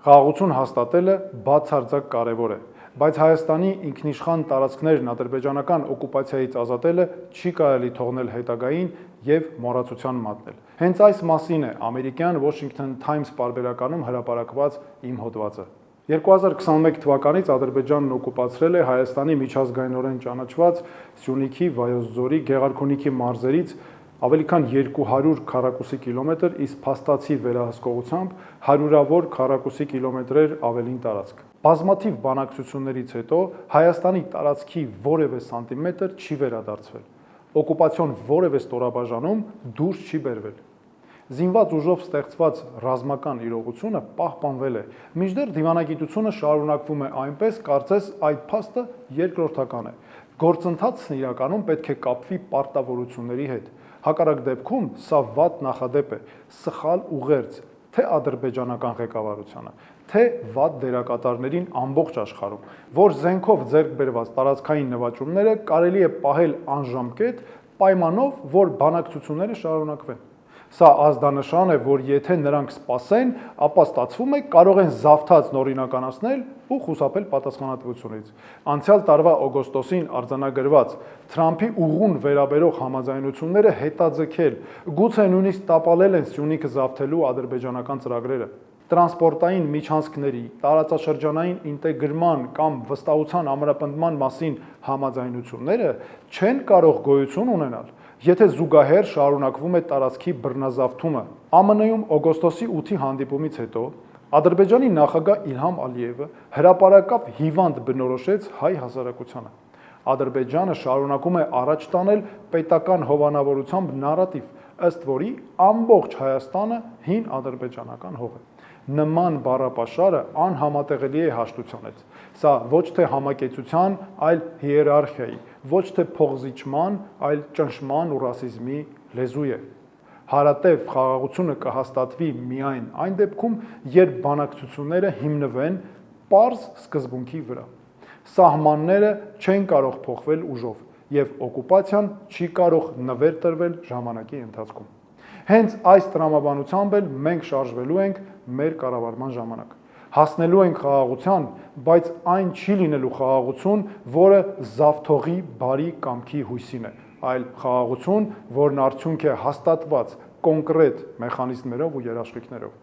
Խաղաղություն հաստատելը բացարձակ կարևոր է, բայց Հայաստանի ինքնիշխան տարածքներն ադրբեջանական օկուպացիայից ազատելը չի կարելի թողնել հետագային եւ մոռացության մատնել։ Հենց այս մասին է ամերիկյան Washington Times պարբերականում հրապարակված իմ հոդվածը։ 2021 թվականից Ադրբեջանն օկուպացրել է Հայաստանի միջազգայինորեն ճանաչված Սյունիքի, Վայոց ձորի, Գեղարքունիքի մարզերից ավելի քան 200 քառակուսի կիլոմետր, իսկ փաստացի վերահսկողությամբ հարյուրավոր քառակուսի կիլոմետրեր ավելին տարածք։ Բազմաթիվ բանակցություններից հետո Հայաստանի տարածքի որևէ սանտիմետր չի վերադարձվել։ Օկուպացիոն որևէ ստորաբաժանում դուրս չի բերվել։ Զինված ուժով ստեղծված ռազմական իրողությունը պահպանվել է, մինչդեռ դիվանագիտությունը շարունակվում է այնպես, կարծես այդ փաստը երկրորդական է։ Գործընթացն իրականում պետք է կապվի պարտավորությունների հետ։ Հակառակ դեպքում սա վատ նախադեպ է, սխալ ուղերձ, թե ադրբեջանական ղեկավարությանը, թե վատ դերակատարներին ամբողջ աշխարհում, որ զենքով ձեռք բերված տարածքային նվաճումները կարելի է պահել անժամկետ պայմանով, որ բանակցությունները շարունակվեն։ Սա ազդանշան է, որ եթե նրանք սպասեն, ապա ստացվում է կարող են զավթած նորինականացնել ու խուսափել պատասխանատվությունից։ Անցյալ տարվա օգոստոսին արձանագրված Թրամփի ուղուն վերաբերող համաձայնությունները հետաձգել, գուցե նույնիսկ տապալել են Սյունիքը զավթելու ադրբեջանական ծրագրերը։ Տրանսպորտային միջանցքների, տարածաշրջանային ինտեգրման կամ վստահության ամրապնդման մասին համաձայնությունները չեն կարող գոյություն ունենալ, եթե զուգահեռ շարունակվում է տարածքի բռնազավթումը։ ԱՄՆ-ում օգոստոսի 8-ի հանդիպումից հետո Ադրբեջանի նախագահ Իլհամ Ալիևը հրապարակավ հիվանդ բնորոշեց հայ հասարակությանը։ Ադրբեջանը շարունակում է առաջ տանել պետական հովանավորությամբ նարատիվ, ըստ որի ամբողջ Հայաստանը հին ադրբեջանական հող է։ Նման բառապաշարը անհամատեղելի է հաշտությունից։ Սա ոչ թե համակեցության, այլ հիերարխիայի, ոչ թե փողզիչման, այլ ճնշման ու ռասիզմի լեզու է։ Հարատև խաղաղությունը կհաստատվի միայն այն դեպքում, երբ բանակցությունները հիմնվեն պարզ սկզբունքի վրա։ Սահմանները չեն կարող փոխվել ուժով, եւ օկուպացիան չի կարող նվեր տրվել ժամանակի ընթացքում։ Հենց այս տրամաբանությամբ էլ մենք շարժվելու ենք մեր կառավարման ժամանակ։ Հասնելու ենք խաղաղության, բայց այն չի լինելու խաղաղություն, որը զավթողի բարի կամքի հույսին է, այլ խաղաղություն, որն արդյունք է հաստատված կոնկրետ մեխանիզմներով ու երաշխիքներով։